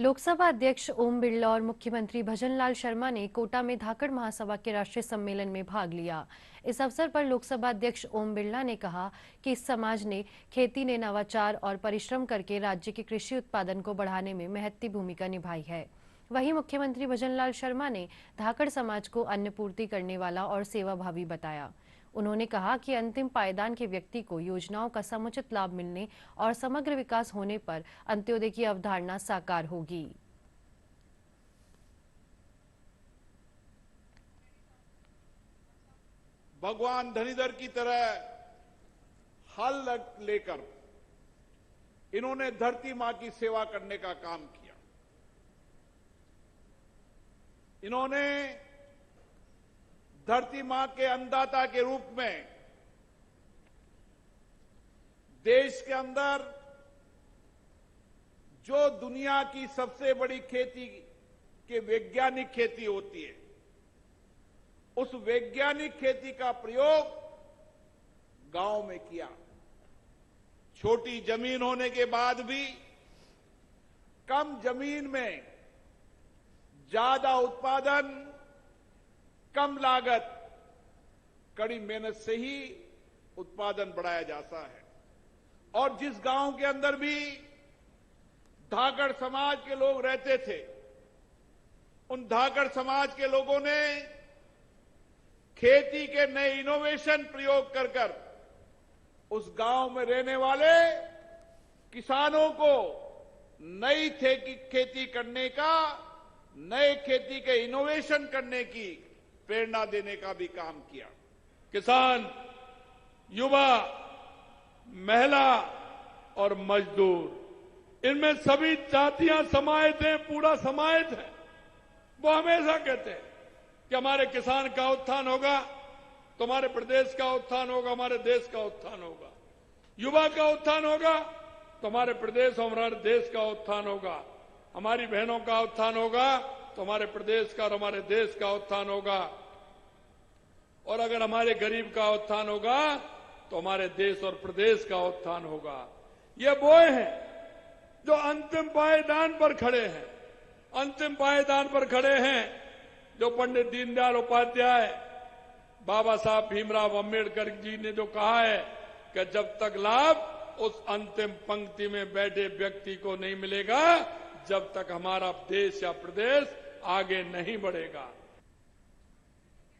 लोकसभा अध्यक्ष ओम बिरला और मुख्यमंत्री भजनलाल शर्मा ने कोटा में धाकड़ महासभा के राष्ट्रीय सम्मेलन में भाग लिया। इस अवसर पर लोकसभा अध्यक्ष ओम बिरला ने कहा कि इस समाज ने खेती ने नवाचार और परिश्रम करके राज्य के कृषि उत्पादन को बढ़ाने में महत्वपूर्ण भूमिका निभाई है। वहीं मुख्यमंत्री भजनलाल शर्मा ने धाकड़ समाज को अन्न पूर्ति करने वाला और सेवाभावी बताया। उन्होंने कहा कि अंतिम पायदान के व्यक्ति को योजनाओं का समुचित लाभ मिलने और समग्र विकास होने पर अंत्योदय की अवधारणा साकार होगी। भगवान धनीधर की तरह हल लेकर इन्होंने धरती मां की सेवा करने का काम किया। इन्होंने धरती मां के अन्नदाता के रूप में देश के अंदर जो दुनिया की सबसे बड़ी खेती के वैज्ञानिक खेती होती है, उस वैज्ञानिक खेती का प्रयोग गांव में किया। छोटी जमीन होने के बाद भी कम जमीन में ज्यादा उत्पादन, कम लागत, कड़ी मेहनत से ही उत्पादन बढ़ाया जाता है। और जिस गांव के अंदर भी धाकड़ समाज के लोग रहते थे, उन धाकड़ समाज के लोगों ने खेती के नए इनोवेशन प्रयोग कर कर उस गांव में रहने वाले किसानों को नई खेती करने का, नए खेती के इनोवेशन करने की प्रेरणा देने का भी काम किया। किसान, युवा, महिला और मजदूर, इनमें सभी जातियां समाहित हैं, पूरा समाहित है। वो हमेशा कहते हैं कि हमारे किसान का उत्थान होगा तो हमारे प्रदेश का उत्थान होगा, हमारे देश का उत्थान होगा। युवा का उत्थान होगा तो हमारे प्रदेश और हमारे देश का उत्थान होगा। हमारी बहनों का उत्थान होगा तो हमारे प्रदेश का और हमारे देश का उत्थान होगा। और अगर हमारे गरीब का उत्थान होगा तो हमारे देश और प्रदेश का उत्थान होगा। ये वो हैं जो अंतिम पायदान पर खड़े हैं, अंतिम पायदान पर खड़े हैं, जो पंडित दीनदयाल उपाध्याय, बाबा साहब भीमराव अंबेडकर जी ने जो कहा है कि जब तक लाभ उस अंतिम पंक्ति में बैठे व्यक्ति को नहीं मिलेगा, जब तक हमारा देश या प्रदेश आगे नहीं बढ़ेगा।